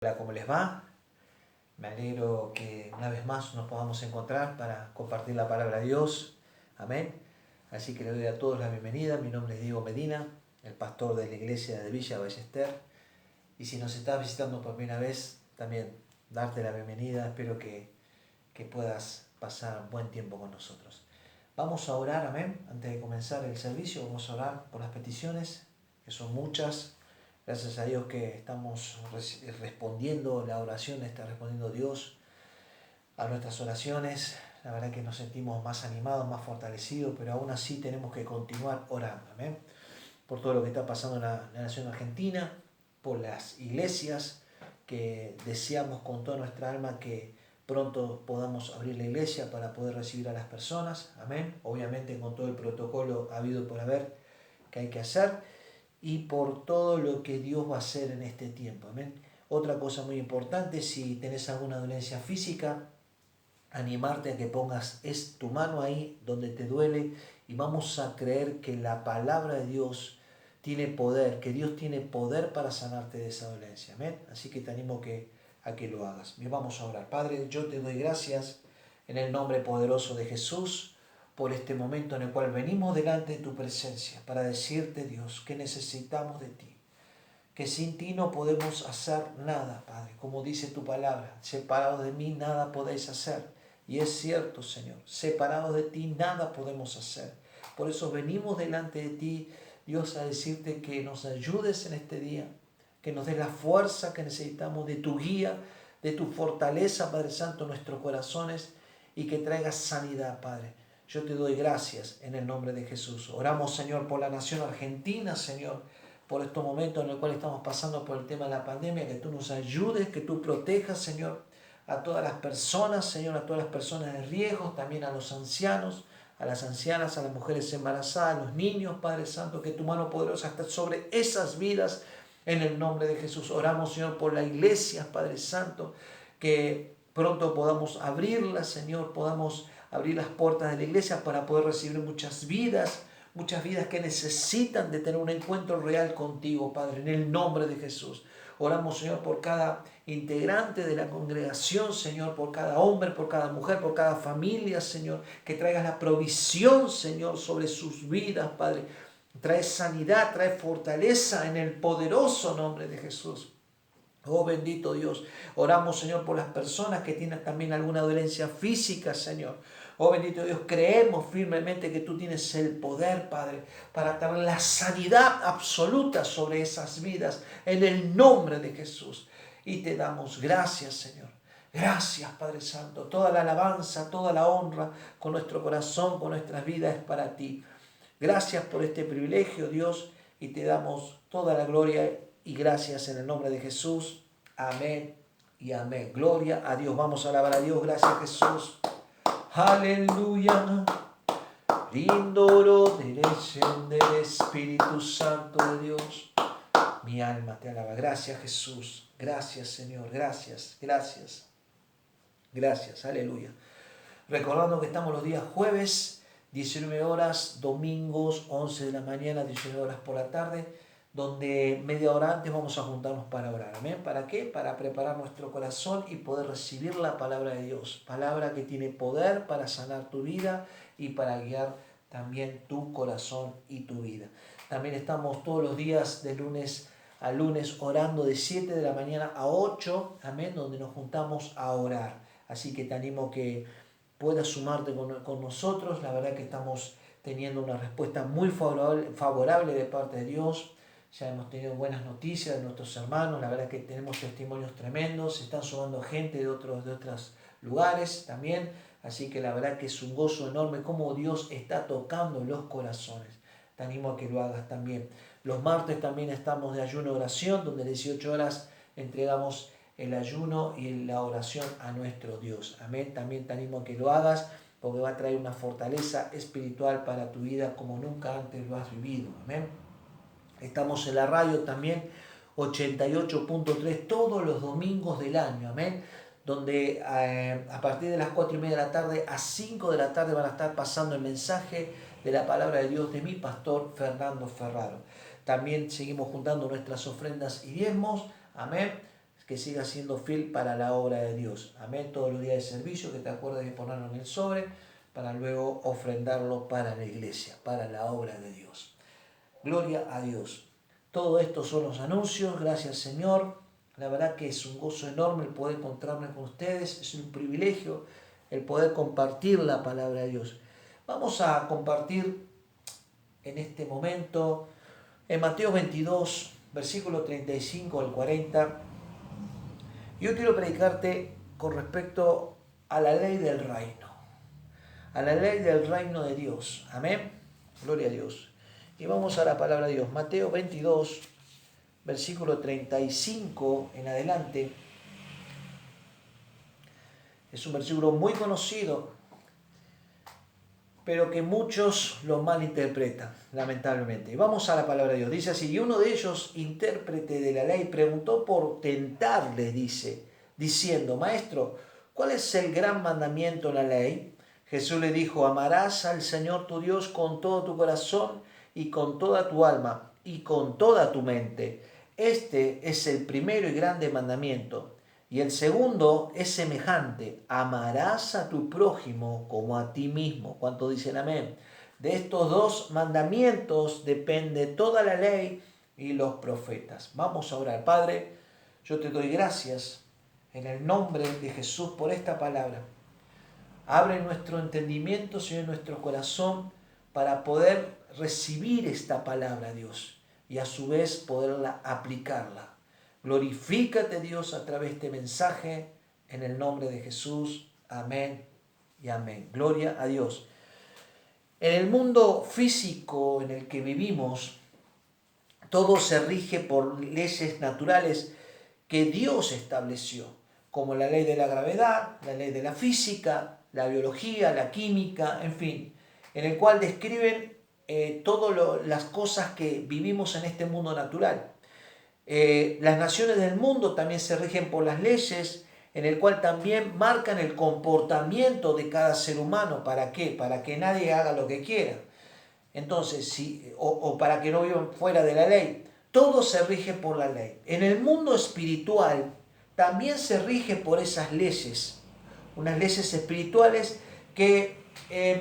Hola, ¿cómo les va? Me alegro que una vez más nos podamos encontrar para compartir la palabra de Dios. Amén. Así que le doy a todos la bienvenida. Mi nombre es Diego Medina, el pastor de la iglesia de Villa Ballester. Y si nos estás visitando por primera vez, también darte la bienvenida. Espero que puedas pasar un buen tiempo con nosotros. Vamos a orar, amén. Antes de comenzar el servicio, vamos a orar por las peticiones, que son muchas. Gracias a Dios que estamos respondiendo, la oración está respondiendo Dios a nuestras oraciones. La verdad que nos sentimos más animados, más fortalecidos, pero aún así tenemos que continuar orando. ¿Amén? Por todo lo que está pasando en la nación argentina, por las iglesias, que deseamos con toda nuestra alma que pronto podamos abrir la iglesia para poder recibir a las personas. Amén. Obviamente con todo el protocolo habido por haber que hay que hacer, y por todo lo que Dios va a hacer en este tiempo. Amén. Otra cosa muy importante, si tenés alguna dolencia física, animarte a que pongas tu mano ahí donde te duele y vamos a creer que la palabra de Dios tiene poder, que Dios tiene poder para sanarte de esa dolencia. Amén. Así que te animo a que lo hagas. Bien, vamos a orar. Padre, yo te doy gracias en el nombre poderoso de Jesús por este momento en el cual venimos delante de tu presencia para decirte, Dios, que necesitamos de ti, que sin ti no podemos hacer nada, Padre. Como dice tu palabra, separados de mí nada podéis hacer. Y es cierto, Señor, separados de ti nada podemos hacer. Por eso venimos delante de ti, Dios, a decirte que nos ayudes en este día, que nos des la fuerza que necesitamos, de tu guía, de tu fortaleza, Padre Santo, en nuestros corazones, y que traigas sanidad, Padre. Yo te doy gracias en el nombre de Jesús. Oramos, Señor, por la nación argentina, Señor, por estos momentos en los cuales estamos pasando por el tema de la pandemia, que tú nos ayudes, que tú protejas, Señor, a todas las personas, Señor, a todas las personas de riesgo, también a los ancianos, a las ancianas, a las mujeres embarazadas, a los niños, Padre Santo, que tu mano poderosa esté sobre esas vidas en el nombre de Jesús. Oramos, Señor, por la iglesia, Padre Santo, que pronto podamos abrirla, Señor, podamos abrir las puertas de la iglesia para poder recibir muchas vidas que necesitan de tener un encuentro real contigo, Padre, en el nombre de Jesús. Oramos, Señor, por cada integrante de la congregación, Señor, por cada hombre, por cada mujer, por cada familia, Señor, que traigas la provisión, Señor, sobre sus vidas, Padre. Trae sanidad, trae fortaleza en el poderoso nombre de Jesús. Oh bendito Dios, oramos, Señor, por las personas que tienen también alguna dolencia física, Señor. Oh bendito Dios, creemos firmemente que tú tienes el poder, Padre, para tener la sanidad absoluta sobre esas vidas en el nombre de Jesús. Y te damos gracias, Señor. Gracias, Padre Santo. Toda la alabanza, toda la honra con nuestro corazón, con nuestras vidas es para ti. Gracias por este privilegio, Dios, y te damos toda la gloria y gracias en el nombre de Jesús. Amén y amén. Gloria a Dios. Vamos a alabar a Dios. Gracias, Jesús. Aleluya. Lindoro dirección del Espíritu Santo de Dios. Mi alma te alaba. Gracias, Jesús. Gracias, Señor. Gracias, gracias. Gracias. Aleluya. Recordando que estamos los días jueves, 19 horas, domingos, 11 de la mañana, 19 horas por la tarde, donde media hora antes vamos a juntarnos para orar. ¿Amén? ¿Para qué? Para preparar nuestro corazón y poder recibir la palabra de Dios. Palabra que tiene poder para sanar tu vida y para guiar también tu corazón y tu vida. También estamos todos los días de lunes a lunes orando de 7 de la mañana a 8, amén, donde nos juntamos a orar. Así que te animo que puedas sumarte con nosotros. La verdad que estamos teniendo una respuesta muy favorable de parte de Dios. Ya hemos tenido buenas noticias de nuestros hermanos. La verdad que tenemos testimonios tremendos. Se están sumando gente de otros lugares también. Así que la verdad que es un gozo enorme cómo Dios está tocando los corazones. Te animo a que lo hagas también. Los martes también estamos de ayuno y oración, donde a 18 horas entregamos el ayuno y la oración a nuestro Dios. Amén. También te animo a que lo hagas porque va a traer una fortaleza espiritual para tu vida como nunca antes lo has vivido. Amén. Estamos en la radio también 88.3 todos los domingos del año. Amén. Donde a partir de las 4:30 de la tarde a 5 de la tarde van a estar pasando el mensaje de la palabra de Dios de mi pastor Fernando Ferraro. También seguimos juntando nuestras ofrendas y diezmos. Amén. que sigas siendo fiel para la obra de Dios. Amén. Todos los días de servicio, que te acuerdes de ponerlo en el sobre para luego ofrendarlo para la iglesia, para la obra de Dios. Gloria a Dios. Todo esto son los anuncios. Gracias, Señor. La verdad que es un gozo enorme el poder encontrarme con ustedes. Es un privilegio el poder compartir la palabra de Dios. Vamos a compartir en este momento en Mateo 22, versículo 35 al 40. Yo quiero predicarte con respecto a la ley del reino. A la ley del reino de Dios. Amén. Gloria a Dios. Y vamos a la palabra de Dios. Mateo 22, versículo 35 en adelante. Es un versículo muy conocido, pero que muchos lo malinterpretan, lamentablemente. Y vamos a la palabra de Dios. Dice así: y uno de ellos, intérprete de la ley, preguntó por tentarle, diciendo: Maestro, ¿cuál es el gran mandamiento en la ley? Jesús le dijo: amarás al Señor tu Dios con todo tu corazón y con toda tu alma y con toda tu mente. Este es el primero y grande mandamiento. Y el segundo es semejante: amarás a tu prójimo como a ti mismo. ¿Cuántos dicen amén? De estos dos mandamientos depende toda la ley y los profetas. Vamos a orar. Padre, yo te doy gracias en el nombre de Jesús por esta palabra. Abre nuestro entendimiento, Señor, nuestro corazón para poder recibir esta palabra, Dios, y a su vez poderla aplicarla. Glorifícate, Dios, a través de este mensaje, en el nombre de Jesús. Amén y amén. Gloria a Dios. En el mundo físico en el que vivimos, todo se rige por leyes naturales que Dios estableció, como la ley de la gravedad, la ley de la física, la biología, la química, en fin, en el cual describen todas las cosas que vivimos en este mundo natural. Las naciones del mundo también se rigen por las leyes, en el cual también marcan el comportamiento de cada ser humano. ¿Para qué? Para que nadie haga lo que quiera. Entonces, o para que no vivan fuera de la ley. Todo se rige por la ley. En el mundo espiritual también se rige por esas leyes. Unas leyes espirituales que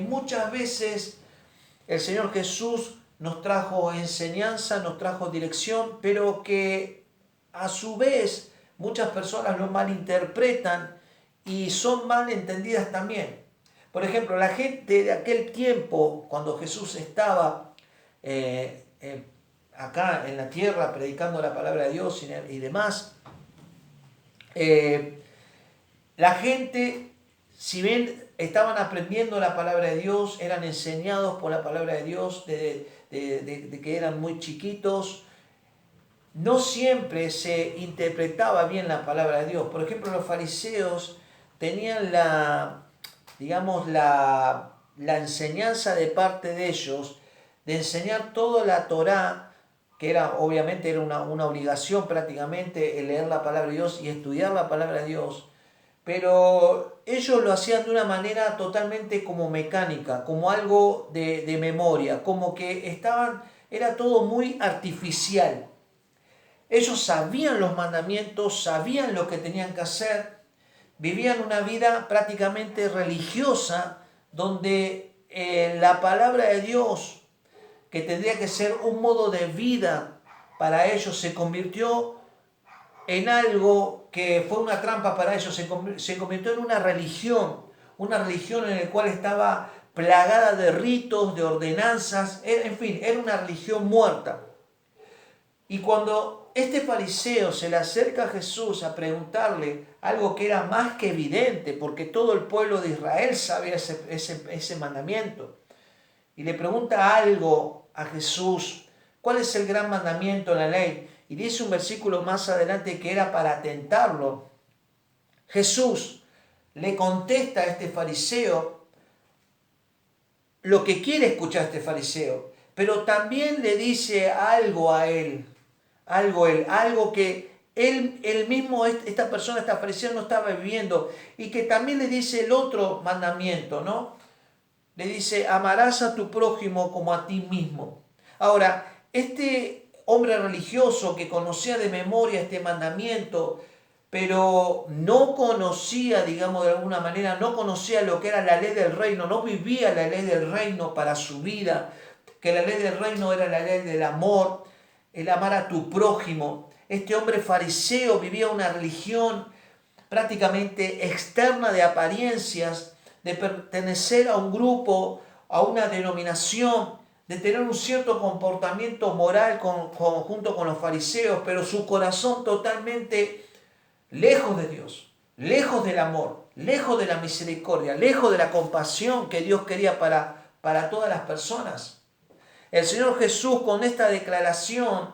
muchas veces el Señor Jesús nos trajo enseñanza, nos trajo dirección, pero que a su vez muchas personas lo malinterpretan y son mal entendidas también. Por ejemplo, la gente de aquel tiempo, cuando Jesús estaba acá en la tierra predicando la palabra de Dios y demás, la gente, si bien estaban aprendiendo la palabra de Dios, eran enseñados por la palabra de Dios de que eran muy chiquitos, no siempre se interpretaba bien la palabra de Dios. Por ejemplo, los fariseos tenían la enseñanza de parte de ellos de enseñar toda la Torá, que obviamente era una obligación prácticamente el leer la palabra de Dios y estudiar la palabra de Dios. Pero ellos lo hacían de una manera totalmente como mecánica, como algo de memoria, como que era todo muy artificial. Ellos sabían los mandamientos, sabían lo que tenían que hacer, vivían una vida prácticamente religiosa, donde la palabra de Dios, que tendría que ser un modo de vida para ellos, se convirtió en algo que fue una trampa para ellos, se convirtió en una religión en la cual estaba plagada de ritos, de ordenanzas, en fin, era una religión muerta. Y cuando este fariseo se le acerca a Jesús a preguntarle algo que era más que evidente, porque todo el pueblo de Israel sabía ese mandamiento, y le pregunta algo a Jesús: ¿cuál es el gran mandamiento en la ley? Y dice un versículo más adelante que era para tentarlo. Jesús le contesta a este fariseo lo que quiere escuchar este fariseo, pero también le dice algo a él, algo que él mismo, esta persona, esta fariseo no estaba viviendo, y que también le dice el otro mandamiento, ¿no? Le dice: amarás a tu prójimo como a ti mismo. Ahora, este hombre religioso que conocía de memoria este mandamiento, pero no conocía, digamos de alguna manera, no conocía lo que era la ley del reino, no vivía la ley del reino para su vida, que la ley del reino era la ley del amor, el amar a tu prójimo. Este hombre fariseo vivía una religión prácticamente externa de apariencias, de pertenecer a un grupo, a una denominación, de tener un cierto comportamiento moral junto con los fariseos, pero su corazón totalmente lejos de Dios, lejos del amor, lejos de la misericordia, lejos de la compasión que Dios quería para todas las personas. El Señor Jesús con esta declaración,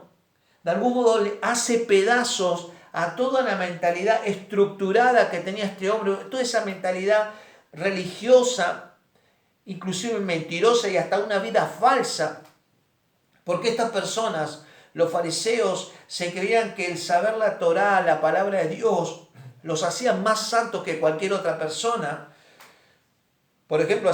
de algún modo le hace pedazos a toda la mentalidad estructurada que tenía este hombre, toda esa mentalidad religiosa, inclusive mentirosa y hasta una vida falsa, porque estas personas, los fariseos, se creían que el saber la Torá, la palabra de Dios, los hacían más santos que cualquier otra persona. Por ejemplo,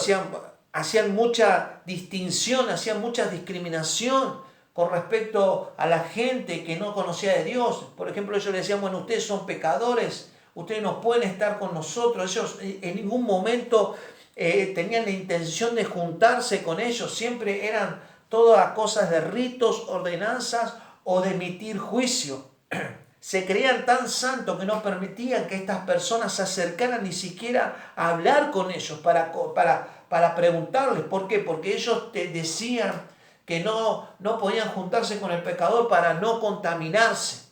hacían mucha distinción, hacían mucha discriminación con respecto a la gente que no conocía de Dios. Por ejemplo, ellos le decían, bueno, ustedes son pecadores, ustedes no pueden estar con nosotros. Ellos en ningún momento tenían la intención de juntarse con ellos, siempre eran todas cosas de ritos, ordenanzas o de emitir juicio. Se creían tan santos que no permitían que estas personas se acercaran ni siquiera a hablar con ellos para preguntarles. ¿Por qué? Porque ellos te decían que no podían juntarse con el pecador para no contaminarse.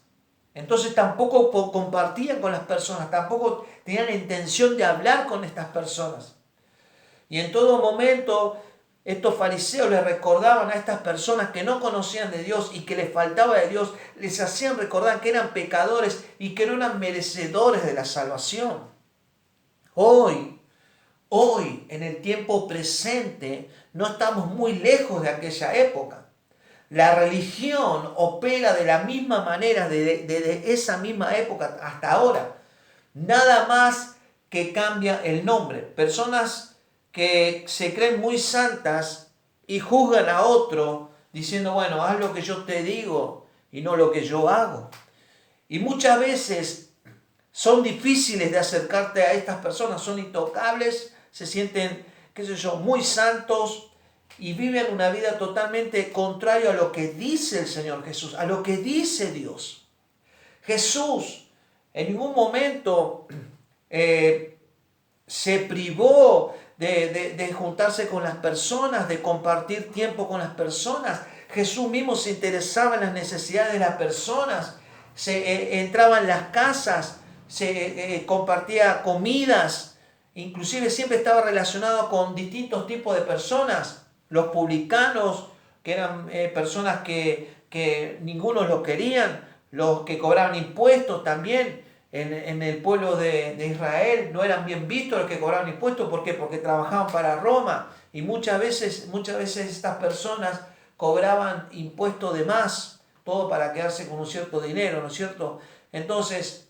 Entonces tampoco compartían con las personas, tampoco tenían la intención de hablar con estas personas. Y en todo momento estos fariseos les recordaban a estas personas que no conocían de Dios y que les faltaba de Dios, les hacían recordar que eran pecadores y que no eran merecedores de la salvación. Hoy, en el tiempo presente, no estamos muy lejos de aquella época. La religión opera de la misma manera desde esa misma época hasta ahora. Nada más que cambia el nombre. Personas que se creen muy santas y juzgan a otro diciendo, bueno, haz lo que yo te digo y no lo que yo hago. Y muchas veces son difíciles de acercarte a estas personas, son intocables, se sienten, qué sé yo, muy santos y viven una vida totalmente contraria a lo que dice el Señor Jesús, a lo que dice Dios. Jesús en ningún momento se privó de juntarse con las personas, de compartir tiempo con las personas. Jesús mismo se interesaba en las necesidades de las personas, entraba en las casas, compartía comidas, inclusive siempre estaba relacionado con distintos tipos de personas. Los publicanos, que eran personas que ninguno los querían, los que cobraban impuestos también. En el pueblo de Israel no eran bien vistos los que cobraban impuestos. ¿Por qué? Porque trabajaban para Roma y muchas veces estas personas cobraban impuestos de más, todo para quedarse con un cierto dinero, ¿no es cierto? Entonces,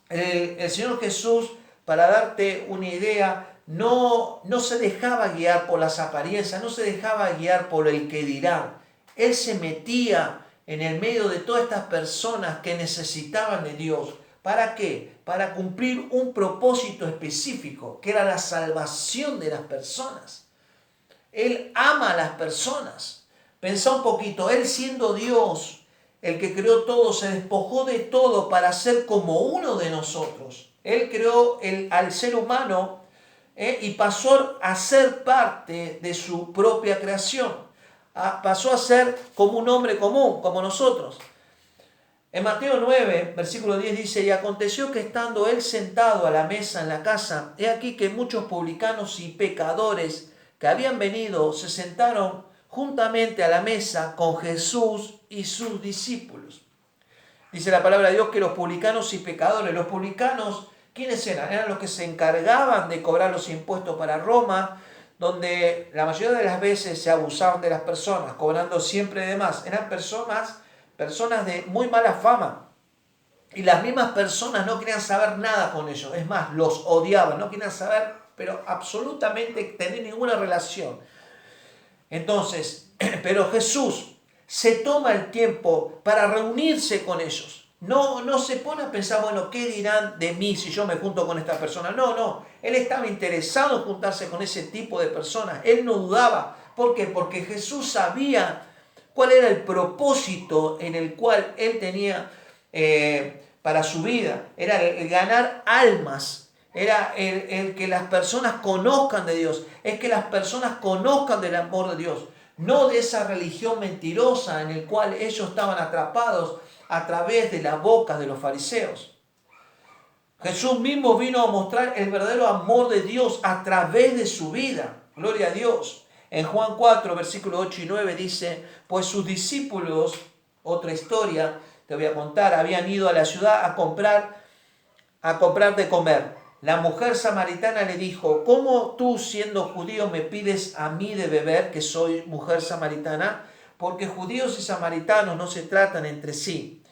el Señor Jesús, para darte una idea, no se dejaba guiar por las apariencias, no se dejaba guiar por el que dirán. Él se metía en el medio de todas estas personas que necesitaban de Dios. ¿Para qué? Para cumplir un propósito específico, que era la salvación de las personas. Él ama a las personas. Pensá un poquito, Él siendo Dios, el que creó todo, se despojó de todo para ser como uno de nosotros. Él creó al ser humano y pasó a ser parte de su propia creación. Pasó a ser como un hombre común, como nosotros. En Mateo 9, versículo 10 dice, y aconteció que estando él sentado a la mesa en la casa, he aquí que muchos publicanos y pecadores que habían venido se sentaron juntamente a la mesa con Jesús y sus discípulos. Dice la palabra de Dios que los publicanos y pecadores, los publicanos, ¿quiénes eran? Eran los que se encargaban de cobrar los impuestos para Roma, donde la mayoría de las veces se abusaban de las personas, cobrando siempre de más. Eran personas de muy mala fama. Y las mismas personas no querían saber nada con ellos. Es más, los odiaban. No querían saber, pero absolutamente tener ninguna relación. Entonces, pero Jesús se toma el tiempo para reunirse con ellos. no se pone a pensar, bueno, ¿qué dirán de mí si yo me junto con esta persona? No, él estaba interesado en juntarse con ese tipo de personas, él no dudaba. ¿Por qué? Porque Jesús sabía cuál era el propósito en el cual él tenía para su vida. Era el ganar almas, era el que las personas conozcan de Dios, es que las personas conozcan del amor de Dios, no de esa religión mentirosa en el cual ellos estaban atrapados a través de las bocas de los fariseos. Jesús mismo vino a mostrar el verdadero amor de Dios a través de su vida. Gloria a Dios. En Juan 4, versículos 8 y 9 dice, pues sus discípulos, otra historia, te voy a contar, habían ido a la ciudad a comprar de comer. La mujer samaritana le dijo, ¿cómo tú siendo judío me pides a mí de beber, que soy mujer samaritana? Porque judíos y samaritanos no se tratan entre sí.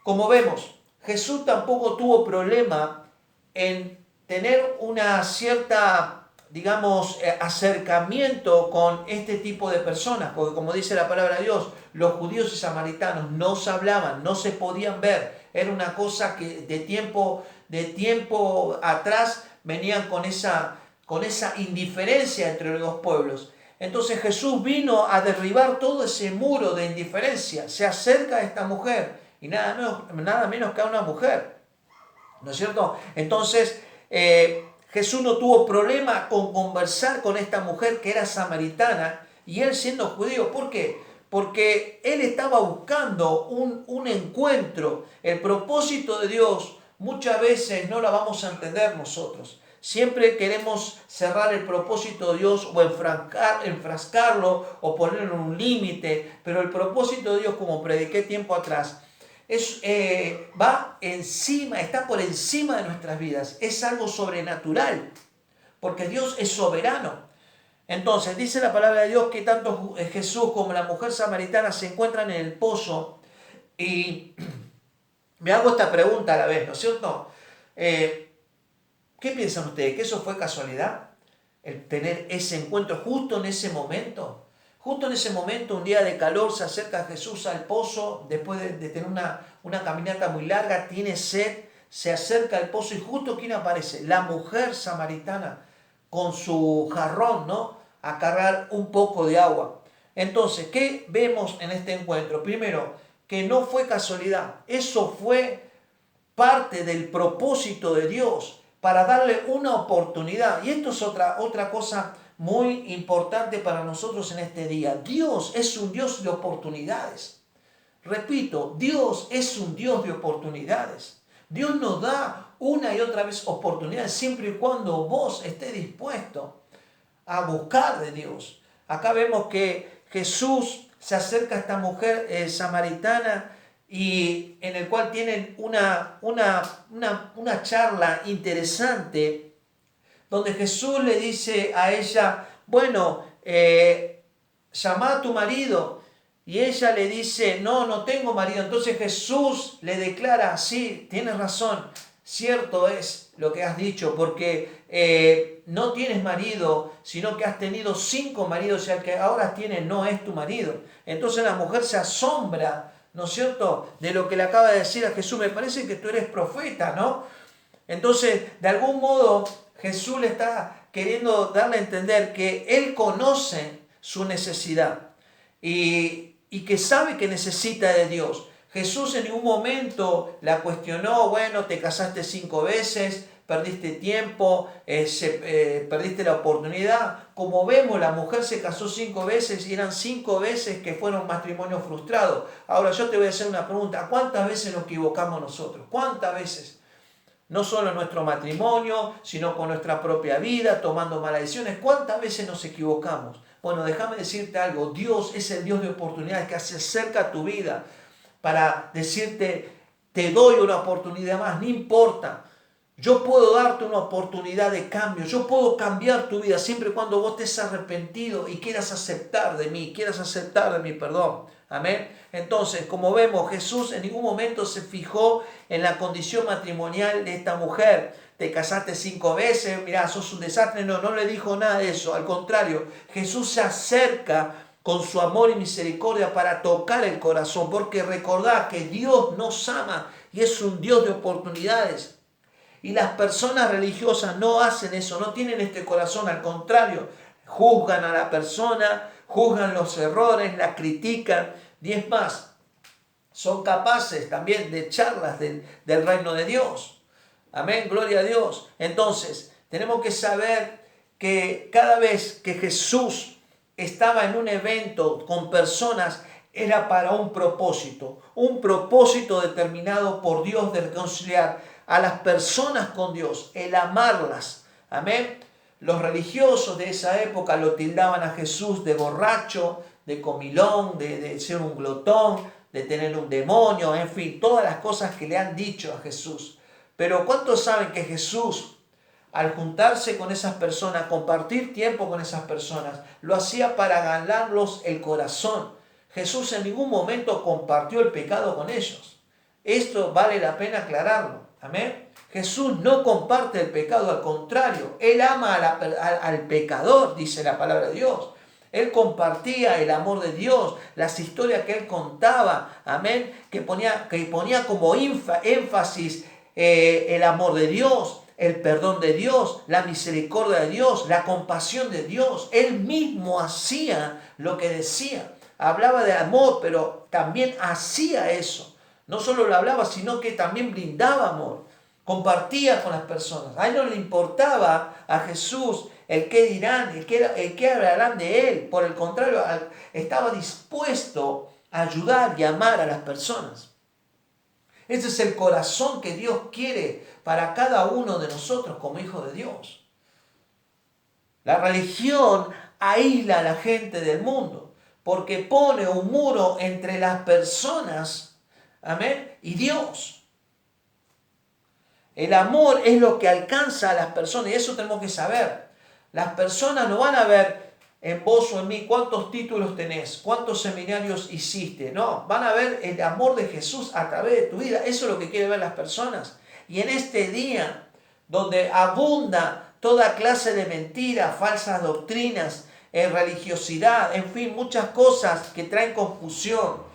Como vemos, Jesús tampoco tuvo problema en tener una cierta, digamos, acercamiento con este tipo de personas, porque como dice la palabra de Dios, los judíos y samaritanos no se hablaban, no se podían ver, era una cosa que de tiempo atrás venían con esa indiferencia entre los dos pueblos. Entonces Jesús vino a derribar todo ese muro de indiferencia, se acerca a esta mujer, y nada menos que a una mujer, ¿no es cierto? Entonces Jesús no tuvo problema con conversar con esta mujer que era samaritana y él siendo judío. ¿Por qué? Porque él estaba buscando un encuentro. El propósito de Dios muchas veces no lo vamos a entender nosotros. Siempre queremos cerrar el propósito de Dios o enfrascarlo o ponerlo en un límite, pero el propósito de Dios, como prediqué tiempo atrás, va encima, está por encima de nuestras vidas, es algo sobrenatural, porque Dios es soberano. Entonces dice la palabra de Dios que tanto Jesús como la mujer samaritana se encuentran en el pozo, y me hago esta pregunta a la vez, ¿no es cierto? ¿Qué piensan ustedes? ¿Que eso fue casualidad? El tener ese encuentro justo en ese momento. Justo en ese momento, un día de calor, se acerca Jesús al pozo, después de tener una caminata muy larga, tiene sed, se acerca al pozo y justo ¿quién aparece? La mujer samaritana con su jarrón, ¿no? A cargar un poco de agua. Entonces, ¿qué vemos en este encuentro? Primero, que no fue casualidad, eso fue parte del propósito de Dios para darle una oportunidad. Y esto es otra cosa muy importante para nosotros en este día. Dios es un Dios de oportunidades. Repito, Dios es un Dios de oportunidades. Dios nos da una y otra vez oportunidades siempre y cuando vos estés dispuesto a buscar de Dios. Acá vemos que Jesús se acerca a esta mujer samaritana y en el cual tienen una charla interesante donde Jesús le dice a ella, bueno, llama a tu marido. Y ella le dice, no tengo marido. Entonces Jesús le declara, sí, tienes razón, cierto es lo que has dicho, porque no tienes marido, sino que has tenido 5 maridos, y el que ahora tienes no es tu marido. Entonces la mujer se asombra, ¿no es cierto?, de lo que le acaba de decir a Jesús. Me parece que tú eres profeta, ¿no? Entonces, de algún modo, Jesús le está queriendo darle a entender que Él conoce su necesidad y que sabe que necesita de Dios. Jesús en ningún momento la cuestionó, bueno, te casaste 5 veces, perdiste tiempo, perdiste la oportunidad. Como vemos, la mujer se casó 5 veces y eran 5 veces que fueron matrimonios frustrados. Ahora yo te voy a hacer una pregunta, ¿cuántas veces nos equivocamos nosotros? ¿Cuántas veces? No solo en nuestro matrimonio, sino con nuestra propia vida, tomando malas decisiones. ¿Cuántas veces nos equivocamos? Bueno, déjame decirte algo. Dios es el Dios de oportunidades que se acerca a tu vida para decirte, te doy una oportunidad más, no importa. Yo puedo darte una oportunidad de cambio. Yo puedo cambiar tu vida siempre y cuando vos estés arrepentido y quieras aceptar de mí, quieras aceptar de mi perdón. Amén. Entonces, como vemos, Jesús en ningún momento se fijó en la condición matrimonial de esta mujer. Te casaste 5 veces, mirá, sos un desastre. No le dijo nada de eso. Al contrario, Jesús se acerca con su amor y misericordia para tocar el corazón, porque recordad que Dios nos ama y es un Dios de oportunidades. Y las personas religiosas no hacen eso, no tienen este corazón, al contrario, juzgan a la persona, juzgan los errores, la critican, y es más, son capaces también de echarlas del reino de Dios. Amén, gloria a Dios. Entonces, tenemos que saber que cada vez que Jesús estaba en un evento con personas, era para un propósito determinado por Dios de reconciliar a las personas con Dios, el amarlas. Amén. Los religiosos de esa época lo tildaban a Jesús de borracho, de comilón, de ser un glotón, de tener un demonio, en fin, todas las cosas que le han dicho a Jesús. Pero ¿cuántos saben que Jesús, al juntarse con esas personas, compartir tiempo con esas personas, lo hacía para ganarlos el corazón? Jesús en ningún momento compartió el pecado con ellos. Esto vale la pena aclararlo. Amén. Jesús no comparte el pecado, al contrario, Él ama al pecador, dice la palabra de Dios. Él compartía el amor de Dios, las historias que Él contaba, amén, que ponía como énfasis el amor de Dios, el perdón de Dios, la misericordia de Dios, la compasión de Dios. Él mismo hacía lo que decía. Hablaba de amor, pero también hacía eso. No solo lo hablaba, sino que también brindaba amor. Compartía con las personas. A Él no le importaba a Jesús el qué dirán, el qué hablarán de Él. Por el contrario, estaba dispuesto a ayudar y amar a las personas. Ese es el corazón que Dios quiere para cada uno de nosotros como hijos de Dios. La religión aísla a la gente del mundo porque pone un muro entre las personas, amén, y Dios. El amor es lo que alcanza a las personas y eso tenemos que saber. Las personas no van a ver en vos o en mí cuántos títulos tenés, cuántos seminarios hiciste. No, van a ver el amor de Jesús a través de tu vida. Eso es lo que quieren ver las personas. Y en este día, donde abunda toda clase de mentiras, falsas doctrinas, religiosidad, en fin, muchas cosas que traen confusión.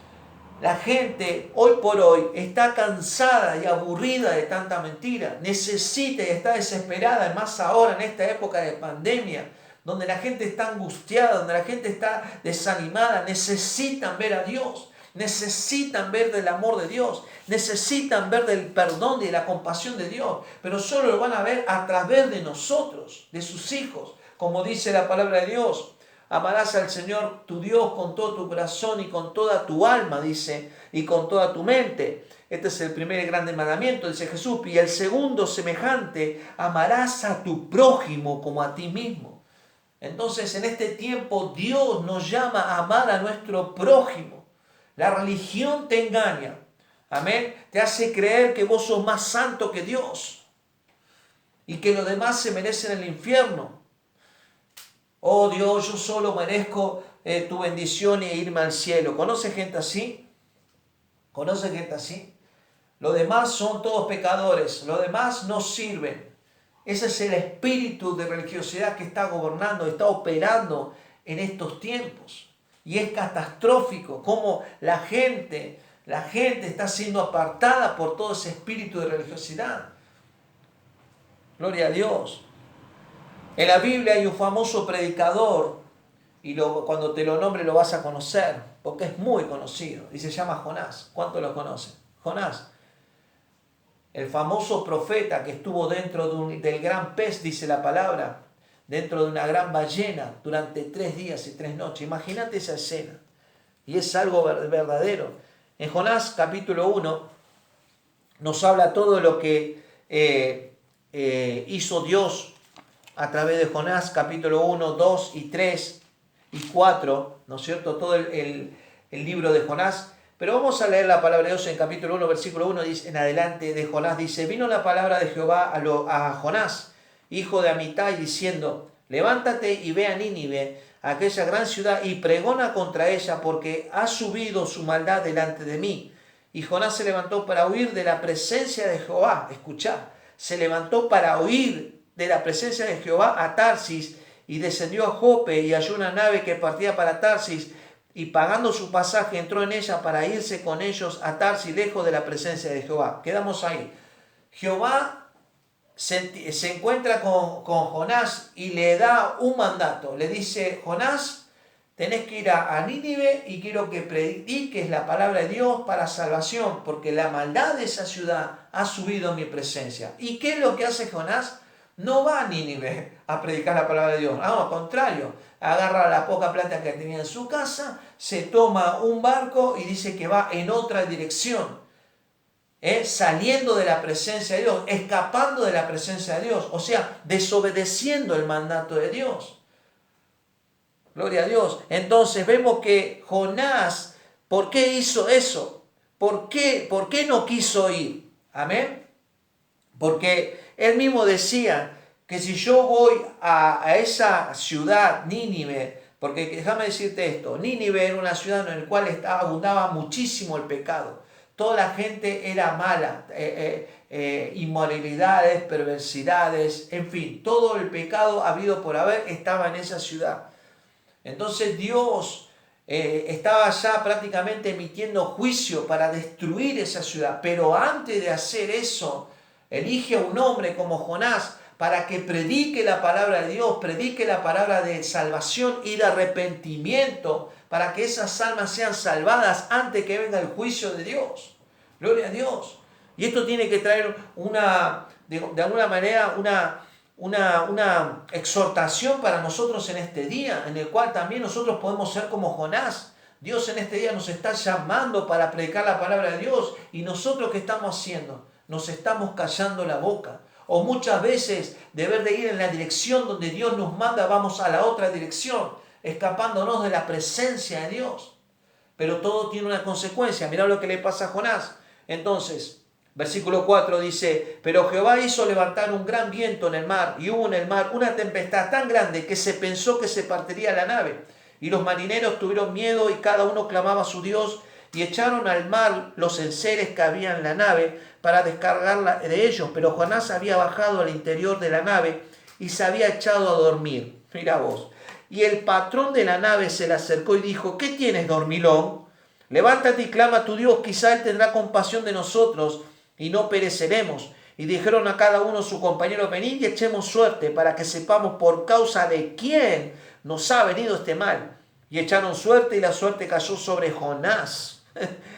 La gente hoy por hoy está cansada y aburrida de tanta mentira. Necesita y está desesperada, más ahora en esta época de pandemia, donde la gente está angustiada, donde la gente está desanimada. Necesitan ver a Dios, necesitan ver del amor de Dios, necesitan ver del perdón y de la compasión de Dios, pero solo lo van a ver a través de nosotros, de sus hijos, como dice la palabra de Dios. Amarás al Señor tu Dios con todo tu corazón y con toda tu alma, dice, y con toda tu mente. Este es el primer grande mandamiento, dice Jesús. Y el segundo semejante, amarás a tu prójimo como a ti mismo. Entonces, en este tiempo, Dios nos llama a amar a nuestro prójimo. La religión te engaña. Amén. Te hace creer que vos sos más santo que Dios y que los demás se merecen el infierno. Oh Dios, yo solo merezco tu bendición e irme al cielo. ¿Conoce gente así? ¿Conoce gente así? Los demás son todos pecadores, los demás no sirven. Ese es el espíritu de religiosidad que está gobernando, está operando en estos tiempos. Y es catastrófico cómo la gente está siendo apartada por todo ese espíritu de religiosidad. Gloria a Dios. En la Biblia hay un famoso predicador, y cuando te lo nombre lo vas a conocer, porque es muy conocido, y se llama Jonás. ¿Cuántos lo conocen? Jonás, el famoso profeta que estuvo dentro del gran pez, dice la palabra, dentro de una gran ballena durante 3 días y 3 noches. Imagínate esa escena, y es algo verdadero. En Jonás capítulo 1 nos habla todo lo que hizo Dios a través de Jonás, capítulo 1, 2 y 3 y 4, ¿no es cierto? Todo el libro de Jonás. Pero vamos a leer la palabra de Dios en capítulo 1, versículo 1, dice, en adelante de Jonás, dice, vino la palabra de Jehová a Jonás, hijo de Amitai, diciendo, levántate y ve a Nínive, aquella gran ciudad, y pregona contra ella, porque ha subido su maldad delante de mí. Y Jonás se levantó para huir de la presencia de Jehová. Escuchad, se levantó para huir de la presencia de Jehová a Tarsis, y descendió a Jope y halló una nave que partía para Tarsis, y pagando su pasaje entró en ella para irse con ellos a Tarsis, lejos de la presencia de Jehová. Quedamos ahí. Jehová se encuentra con Jonás y le da un mandato. Le dice: Jonás, tenés que ir a Nínive y quiero que prediques la palabra de Dios para salvación, porque la maldad de esa ciudad ha subido en mi presencia. ¿Y qué es lo que hace Jonás? No va a Nínive a predicar la palabra de Dios. Al contrario, agarra la poca plata que tenía en su casa, se toma un barco y dice que va en otra dirección. Saliendo de la presencia de Dios, escapando de la presencia de Dios, o sea, desobedeciendo el mandato de Dios. Gloria a Dios. Entonces vemos que Jonás, ¿por qué hizo eso? ¿Por qué no quiso ir? Amén. Porque él mismo decía que si yo voy a esa ciudad, Nínive, porque déjame decirte esto, Nínive era una ciudad en la cual abundaba muchísimo el pecado. Toda la gente era mala, inmoralidades, perversidades, en fin, todo el pecado habido por haber estaba en esa ciudad. Entonces Dios estaba ya prácticamente emitiendo juicio para destruir esa ciudad. Pero antes de hacer eso, elige a un hombre como Jonás para que predique la palabra de Dios, predique la palabra de salvación y de arrepentimiento, para que esas almas sean salvadas antes que venga el juicio de Dios. Gloria a Dios. Y esto tiene que traer de alguna manera una exhortación para nosotros en este día, en el cual también nosotros podemos ser como Jonás. Dios en este día nos está llamando para predicar la palabra de Dios, y nosotros ¿qué estamos haciendo? Nos estamos callando la boca. O muchas veces, de ver de ir en la dirección donde Dios nos manda, vamos a la otra dirección, escapándonos de la presencia de Dios. Pero todo tiene una consecuencia. Mirá lo que le pasa a Jonás. Entonces, versículo 4 dice: pero Jehová hizo levantar un gran viento en el mar, y hubo en el mar una tempestad tan grande que se pensó que se partiría la nave. Y los marineros tuvieron miedo y cada uno clamaba a su Dios, y echaron al mar los enseres que había en la nave para descargarla de ellos. Pero Jonás había bajado al interior de la nave y se había echado a dormir. Mira vos. Y el patrón de la nave se le acercó y dijo: ¿qué tienes, dormilón? Levántate y clama a tu Dios, quizá Él tendrá compasión de nosotros y no pereceremos. Y dijeron a cada uno su compañero: venid y echemos suerte para que sepamos por causa de quién nos ha venido este mal. Y echaron suerte, y la suerte cayó sobre Jonás.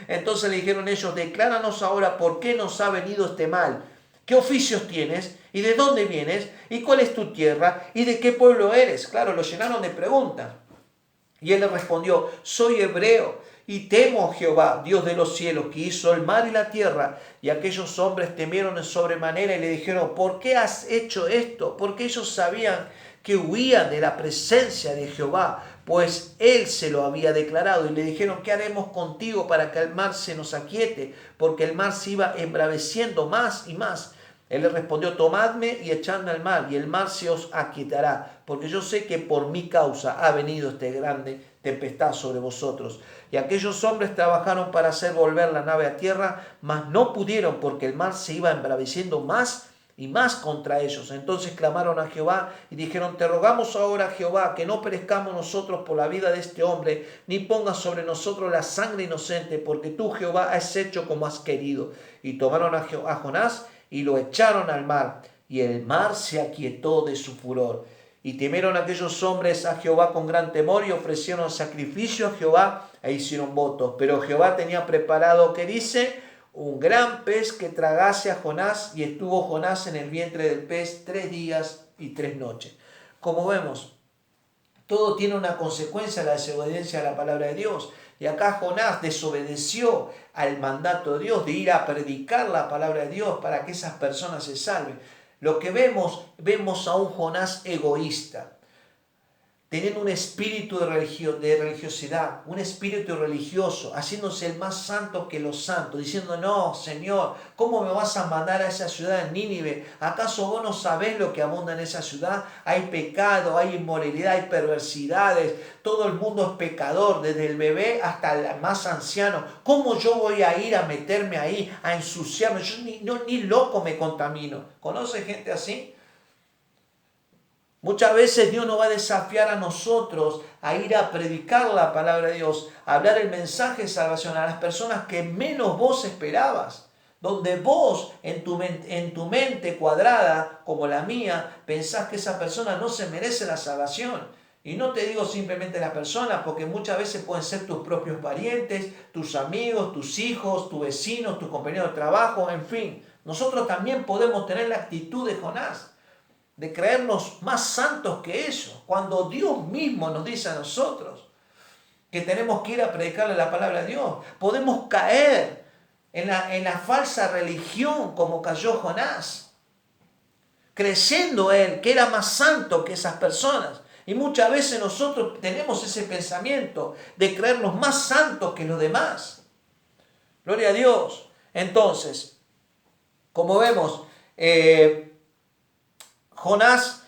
Entonces le dijeron ellos: decláranos ahora por qué nos ha venido este mal. ¿Qué oficios tienes? ¿Y de dónde vienes? ¿Y cuál es tu tierra? ¿Y de qué pueblo eres? Claro, lo llenaron de preguntas. Y él le respondió: soy hebreo y temo a Jehová, Dios de los cielos, que hizo el mar y la tierra. Y aquellos hombres temieron en sobremanera y le dijeron: ¿por qué has hecho esto? Porque ellos sabían que huían de la presencia de Jehová, pues él se lo había declarado. Y le dijeron: ¿qué haremos contigo para que el mar se nos aquiete? Porque el mar se iba embraveciendo más y más. Él le respondió: tomadme y echadme al mar, y el mar se os aquietará, porque yo sé que por mi causa ha venido este grande tempestad sobre vosotros. Y aquellos hombres trabajaron para hacer volver la nave a tierra, mas no pudieron, porque el mar se iba embraveciendo más y más contra ellos. Entonces clamaron a Jehová y dijeron: te rogamos ahora, Jehová, que no perezcamos nosotros por la vida de este hombre, ni pongas sobre nosotros la sangre inocente, porque tú, Jehová, has hecho como has querido. Y tomaron a Jonás y lo echaron al mar, y el mar se aquietó de su furor. Y temieron aquellos hombres a Jehová con gran temor, y ofrecieron sacrificio a Jehová e hicieron votos. Pero Jehová tenía preparado, ¿qué dice? Un gran pez que tragase a Jonás, y estuvo Jonás en el vientre del pez 3 días y 3 noches. Como vemos, todo tiene una consecuencia, la desobediencia a la palabra de Dios. Y acá Jonás desobedeció al mandato de Dios de ir a predicar la palabra de Dios para que esas personas se salven. Lo que vemos a un Jonás egoísta, teniendo un espíritu de religiosidad, un espíritu religioso, haciéndose el más santo que los santos, diciendo: no, Señor, ¿cómo me vas a mandar a esa ciudad de Nínive? ¿Acaso vos no sabés lo que abunda en esa ciudad? Hay pecado, hay inmoralidad, hay perversidades, todo el mundo es pecador, desde el bebé hasta el más anciano. ¿Cómo yo voy a ir a meterme ahí, a ensuciarme? Yo ni loco me contamino. ¿Conoce gente así? Muchas veces Dios nos va a desafiar a nosotros a ir a predicar la palabra de Dios, a hablar el mensaje de salvación a las personas que menos vos esperabas. Donde vos en tu mente cuadrada, como la mía, pensás que esa persona no se merece la salvación. Y no te digo simplemente las personas, porque muchas veces pueden ser tus propios parientes, tus amigos, tus hijos, tus vecinos, tus compañeros de trabajo, en fin. Nosotros también podemos tener la actitud de Jonás, de creernos más santos que ellos, cuando Dios mismo nos dice a nosotros que tenemos que ir a predicarle la palabra de Dios. Podemos caer en la falsa religión como cayó Jonás, creyendo él que era más santo que esas personas. Y muchas veces nosotros tenemos ese pensamiento de creernos más santos que los demás. Gloria a Dios. Entonces, como vemos, Jonás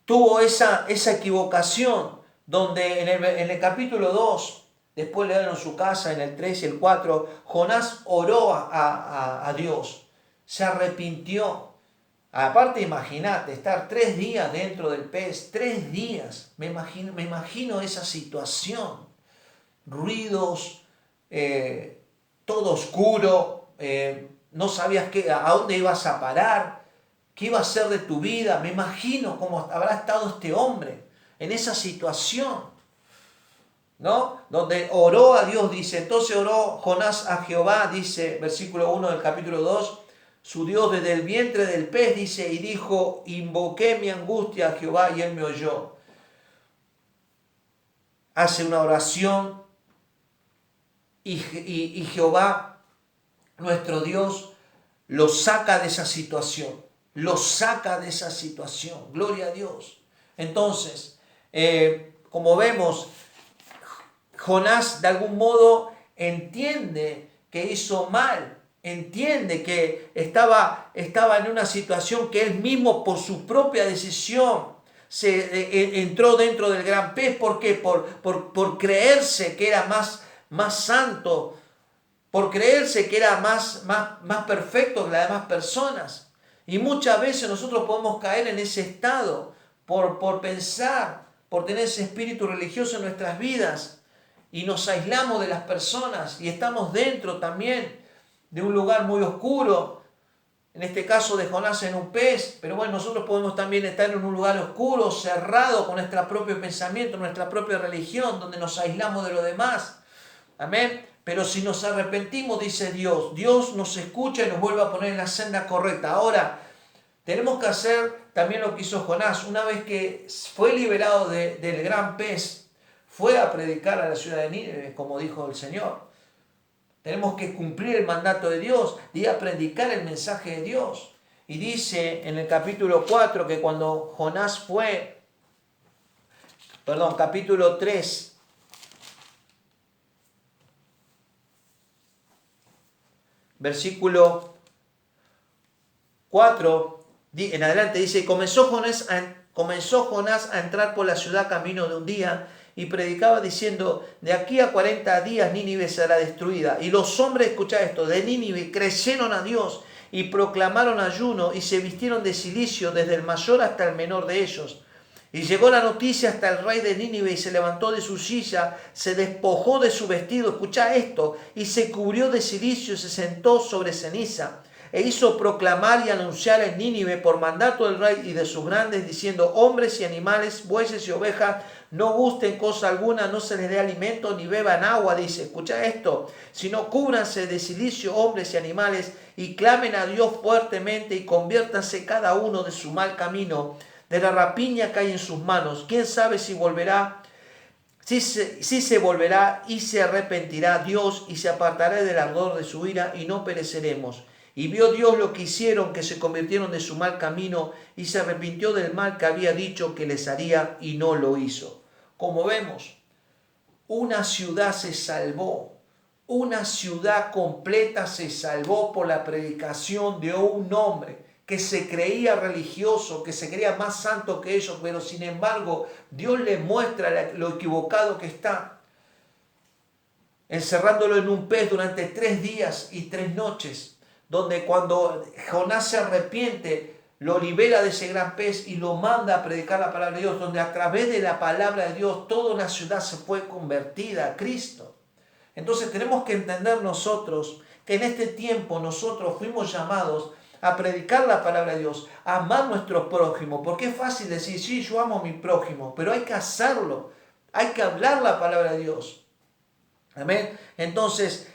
tuvo esa equivocación donde en el capítulo 2, después leerlo en su casa, en el 3 y el 4, Jonás oró a Dios, se arrepintió. Aparte, imagínate, estar 3 días dentro del pez, 3 días, me imagino esa situación, ruidos, todo oscuro, no sabías a dónde ibas a parar, qué iba a ser de tu vida. Me imagino cómo habrá estado este hombre en esa situación, ¿no? Donde oró a Dios, dice, entonces oró Jonás a Jehová, dice, versículo 1 del capítulo 2, su Dios desde el vientre del pez, dice, y dijo, invoqué mi angustia a Jehová y él me oyó. Hace una oración y Jehová, nuestro Dios, lo saca de esa situación. Lo saca de esa situación. Gloria a Dios. Entonces, como vemos, Jonás de algún modo entiende que hizo mal. Entiende que estaba en una situación que él mismo por su propia decisión entró dentro del gran pez. ¿Por qué? Por creerse que era más santo, por creerse que era más perfecto que las demás personas. Y muchas veces nosotros podemos caer en ese estado por pensar, por tener ese espíritu religioso en nuestras vidas, y nos aislamos de las personas y estamos dentro también de un lugar muy oscuro, en este caso de Jonás en un pez, pero bueno, nosotros podemos también estar en un lugar oscuro, cerrado con nuestro propio pensamiento, nuestra propia religión, donde nos aislamos de los demás. Amén. Pero si nos arrepentimos, dice Dios, Dios nos escucha y nos vuelve a poner en la senda correcta. Ahora, tenemos que hacer también lo que hizo Jonás. Una vez que fue liberado del gran pez, fue a predicar a la ciudad de Nínive, como dijo el Señor. Tenemos que cumplir el mandato de Dios, de ir a predicar el mensaje de Dios. Y dice en el capítulo 4 que cuando Jonás fue, capítulo 3, versículo 4 en adelante, dice, comenzó Jonás a entrar por la ciudad camino de un día y predicaba diciendo, de aquí a 40 días Nínive será destruida. Y los hombres, escucha esto, de Nínive creyeron a Dios y proclamaron ayuno y se vistieron de cilicio desde el mayor hasta el menor de ellos. Y llegó la noticia hasta el rey de Nínive y se levantó de su silla, se despojó de su vestido, escucha esto, y se cubrió de cilicio y se sentó sobre ceniza. E hizo proclamar y anunciar en Nínive por mandato del rey y de sus grandes, diciendo, hombres y animales, bueyes y ovejas, no gusten cosa alguna, no se les dé alimento ni beban agua, dice, escucha esto, sino cúbranse de cilicio hombres y animales y clamen a Dios fuertemente y conviértanse cada uno de su mal camino, de la rapiña que hay en sus manos. ¿Quién sabe si volverá? Si se volverá y se arrepentirá Dios y se apartará del ardor de su ira y no pereceremos. Y vio Dios lo que hicieron, que se convirtieron de su mal camino y se arrepintió del mal que había dicho que les haría y no lo hizo. Como vemos, una ciudad se salvó, una ciudad completa se salvó por la predicación de un hombre que se creía religioso, que se creía más santo que ellos, pero sin embargo Dios le muestra lo equivocado que está, encerrándolo en un pez durante 3 días y 3 noches, donde cuando Jonás se arrepiente, lo libera de ese gran pez y lo manda a predicar la palabra de Dios, donde a través de la palabra de Dios toda una ciudad se fue convertida a Cristo. Entonces tenemos que entender nosotros que en este tiempo nosotros fuimos llamados a predicar la palabra de Dios, a amar a nuestro prójimo, porque es fácil decir, sí, yo amo a mi prójimo, pero hay que hacerlo, hay que hablar la palabra de Dios. Amén. Entonces,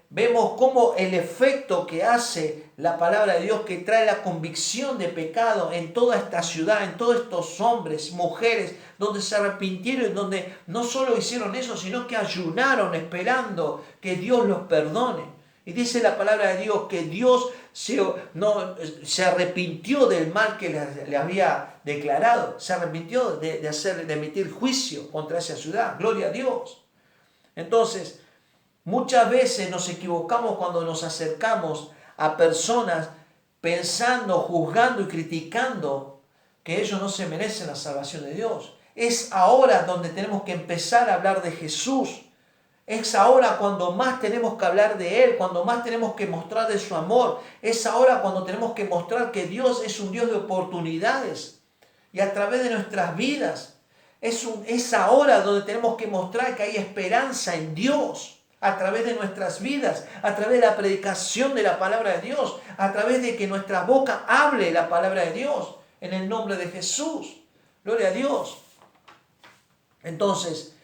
vemos cómo el efecto que hace la palabra de Dios, que trae la convicción de pecado en toda esta ciudad, en todos estos hombres, mujeres, donde se arrepintieron, donde no solo hicieron eso, sino que ayunaron esperando que Dios los perdone. Y dice la palabra de Dios que Dios se arrepintió del mal que le había declarado, se arrepintió de emitir juicio contra esa ciudad. Gloria a Dios. Entonces, muchas veces nos equivocamos cuando nos acercamos a personas pensando, juzgando y criticando que ellos no se merecen la salvación de Dios. Es ahora donde tenemos que empezar a hablar de Jesús. Es ahora cuando más tenemos que hablar de Él, cuando más tenemos que mostrar de su amor. Es ahora cuando tenemos que mostrar que Dios es un Dios de oportunidades. Y a través de nuestras vidas, es ahora donde tenemos que mostrar que hay esperanza en Dios. A través de nuestras vidas, a través de la predicación de la palabra de Dios, a través de que nuestra boca hable la palabra de Dios, en el nombre de Jesús. Gloria a Dios. Entonces,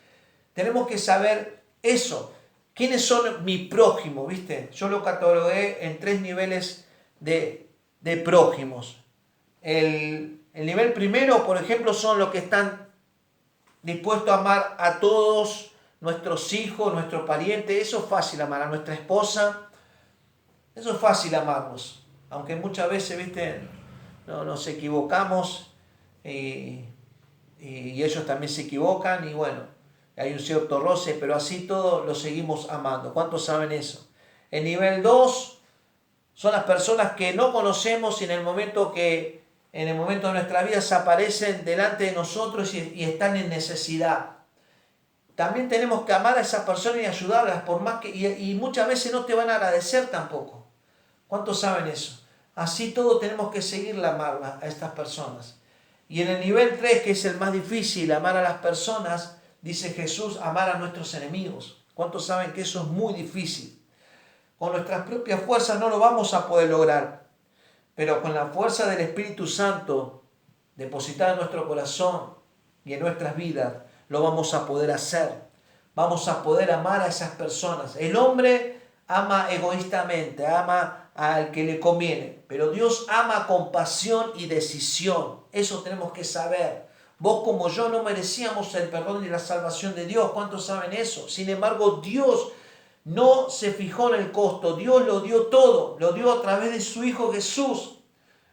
tenemos que saber eso. ¿Quiénes son mi prójimo? ¿Viste? Yo lo catalogué en 3 niveles de prójimos. El nivel primero, por ejemplo, son los que están dispuestos a amar a todos nuestros hijos, nuestros parientes. Eso es fácil amar. A nuestra esposa, eso es fácil amarnos. Aunque muchas veces, ¿viste? Nos equivocamos y ellos también se equivocan y bueno, hay un cierto roce, pero así todo lo seguimos amando. ¿Cuántos saben eso? El nivel 2 son las personas que no conocemos y en el momento de nuestra vida se aparecen delante de nosotros y están en necesidad. También tenemos que amar a esas personas y ayudarlas, por más y muchas veces no te van a agradecer tampoco. ¿Cuántos saben eso? Así todo tenemos que seguirla amar a estas personas. Y en el nivel 3, que es el más difícil, amar a las personas, dice Jesús, amar a nuestros enemigos. ¿Cuántos saben que eso es muy difícil? Con nuestras propias fuerzas no lo vamos a poder lograr, pero con la fuerza del Espíritu Santo depositada en nuestro corazón y en nuestras vidas, lo vamos a poder hacer. Vamos a poder amar a esas personas. El hombre ama egoístamente, ama al que le conviene, pero Dios ama con pasión y decisión. Eso tenemos que saber. Vos como yo no merecíamos el perdón y la salvación de Dios. ¿Cuántos saben eso? Sin embargo, Dios no se fijó en el costo. Dios lo dio todo. Lo dio a través de su Hijo Jesús.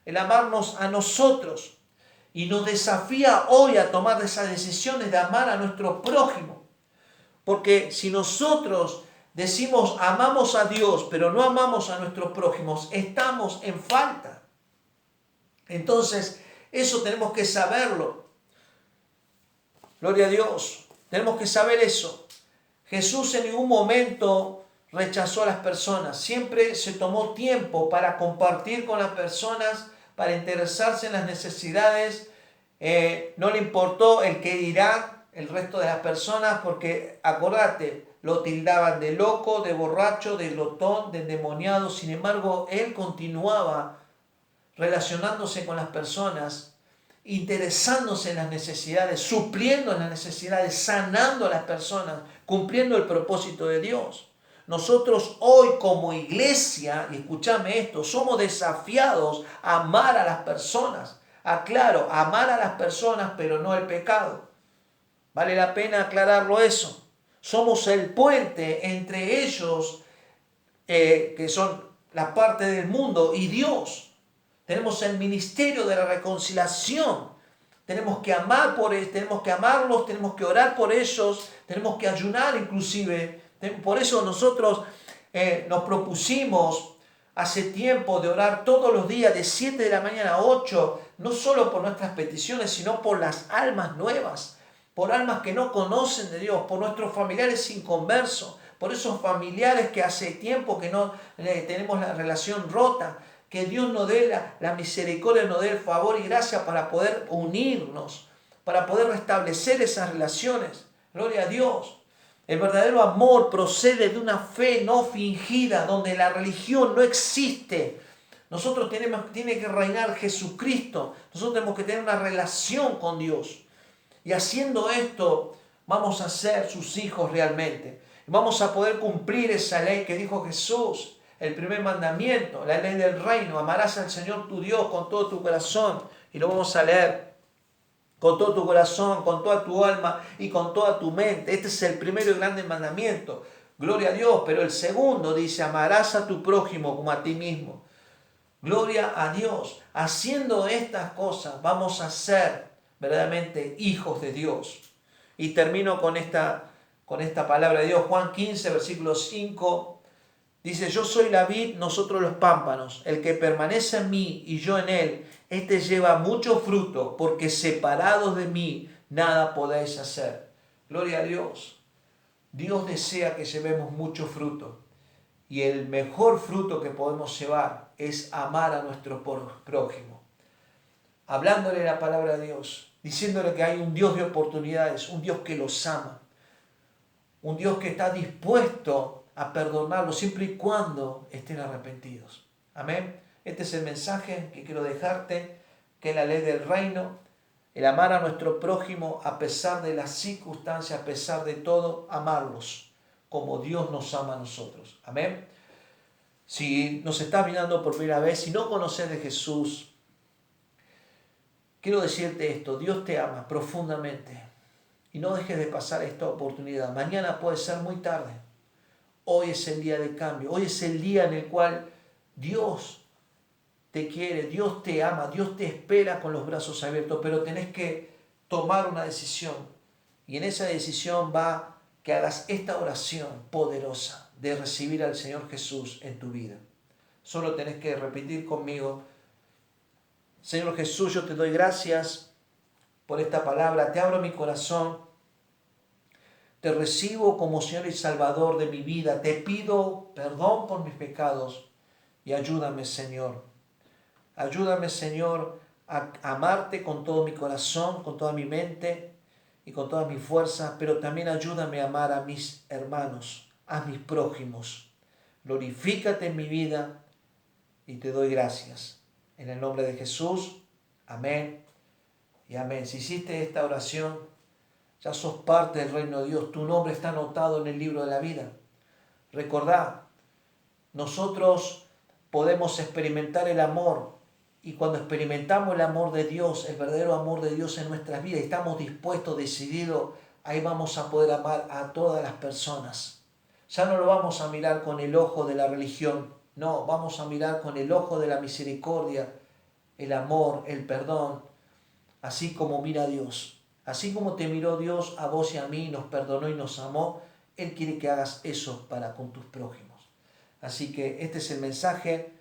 El amarnos a nosotros. Y nos desafía hoy a tomar esas decisiones de amar a nuestro prójimo. Porque si nosotros decimos amamos a Dios, pero no amamos a nuestros prójimos, estamos en falta. Entonces, eso tenemos que saberlo. Gloria a Dios. Tenemos que saber eso. Jesús en ningún momento rechazó a las personas. Siempre se tomó tiempo para compartir con las personas, para interesarse en las necesidades. No le importó el que dirán el resto de las personas, porque acordate, lo tildaban de loco, de borracho, de glotón, de endemoniado. Sin embargo, él continuaba relacionándose con las personas, interesándose en las necesidades, supliendo en las necesidades, sanando a las personas, cumpliendo el propósito de Dios. Nosotros hoy como iglesia, y escúchame esto, somos desafiados a amar a las personas. Aclaro, amar a las personas, pero no el pecado. Vale la pena aclararlo eso. Somos el puente entre ellos, que son la parte del mundo, y Dios. Tenemos el ministerio de la reconciliación. Tenemos que amar por ellos, tenemos que amarlos, tenemos que orar por ellos, tenemos que ayunar inclusive. Por eso nosotros nos propusimos hace tiempo de orar todos los días de 7 de la mañana a 8, no solo por nuestras peticiones, sino por las almas nuevas, por almas que no conocen de Dios, por nuestros familiares inconversos, por esos familiares que hace tiempo que no tenemos la relación rota. Que Dios nos dé la misericordia, nos dé el favor y gracia para poder unirnos, para poder restablecer esas relaciones. Gloria a Dios. El verdadero amor procede de una fe no fingida, donde la religión no existe. Nosotros tiene que reinar Jesucristo. Nosotros tenemos que tener una relación con Dios. Y haciendo esto, vamos a ser sus hijos realmente. Vamos a poder cumplir esa ley que dijo Jesús, el primer mandamiento, la ley del reino. Amarás al Señor tu Dios con todo tu corazón. Y lo vamos a leer. Con todo tu corazón, con toda tu alma y con toda tu mente. Este es el primero y grande mandamiento. Gloria a Dios. Pero el segundo dice, amarás a tu prójimo como a ti mismo. Gloria a Dios. Haciendo estas cosas vamos a ser verdaderamente hijos de Dios. Y termino con esta palabra de Dios. Juan 15, versículo 5. Dice, yo soy la vid, nosotros los pámpanos. El que permanece en mí y yo en él, este lleva mucho fruto, porque separados de mí nada podéis hacer. Gloria a Dios. Dios desea que llevemos mucho fruto. Y el mejor fruto que podemos llevar es amar a nuestro prójimo. Hablándole la palabra de Dios, diciéndole que hay un Dios de oportunidades, un Dios que los ama, un Dios que está dispuesto a perdonarlos siempre y cuando estén arrepentidos. Amén. Este es el mensaje que quiero dejarte, que es la ley del reino, el amar a nuestro prójimo a pesar de las circunstancias, a pesar de todo, amarlos como Dios nos ama a nosotros. Amén. Si nos estás mirando por primera vez, si no conoces de Jesús, quiero decirte esto, Dios te ama profundamente y no dejes de pasar esta oportunidad. Mañana puede ser muy tarde. Hoy es el día de cambio, hoy es el día en el cual Dios te quiere, Dios te ama, Dios te espera con los brazos abiertos, pero tenés que tomar una decisión. Y en esa decisión va que hagas esta oración poderosa de recibir al Señor Jesús en tu vida. Solo tenés que repetir conmigo, Señor Jesús, yo te doy gracias por esta palabra, te abro mi corazón. Te recibo como Señor y Salvador de mi vida. Te pido perdón por mis pecados y ayúdame, Señor. Ayúdame, Señor, a amarte con todo mi corazón, con toda mi mente y con todas mis fuerzas, pero también ayúdame a amar a mis hermanos, a mis prójimos. Glorifícate en mi vida y te doy gracias. En el nombre de Jesús, amén y amén. Si hiciste esta oración, ya sos parte del reino de Dios. Tu nombre está anotado en el libro de la vida. Recordá, nosotros podemos experimentar el amor. Y cuando experimentamos el amor de Dios, el verdadero amor de Dios en nuestras vidas, estamos dispuestos, decididos, ahí vamos a poder amar a todas las personas. Ya no lo vamos a mirar con el ojo de la religión. No, vamos a mirar con el ojo de la misericordia, el amor, el perdón, así como mira Dios. Así como te miró Dios a vos y a mí, nos perdonó y nos amó, Él quiere que hagas eso para con tus prójimos. Así que este es el mensaje.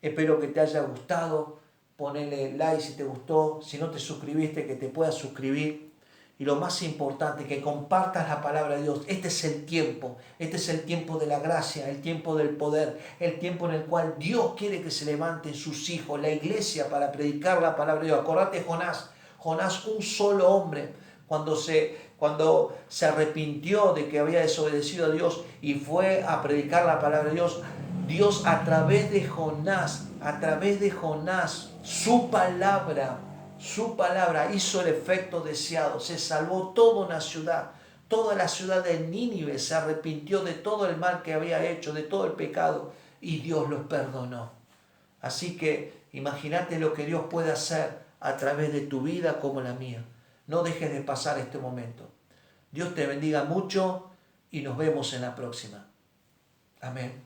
Espero que te haya gustado. Ponele like si te gustó. Si no te suscribiste, que te puedas suscribir. Y lo más importante, que compartas la palabra de Dios. Este es el tiempo. Este es el tiempo de la gracia, el tiempo del poder, el tiempo en el cual Dios quiere que se levanten sus hijos, la iglesia, para predicar la palabra de Dios. Acordate, Jonás, un solo hombre, cuando se arrepintió de que había desobedecido a Dios y fue a predicar la palabra de Dios, Dios a través de Jonás, su palabra hizo el efecto deseado. Se salvó toda una ciudad. Toda la ciudad de Nínive se arrepintió de todo el mal que había hecho, de todo el pecado, y Dios los perdonó. Así que imagínate lo que Dios puede hacer a través de tu vida como la mía. No dejes de pasar este momento. Dios te bendiga mucho y nos vemos en la próxima. Amén.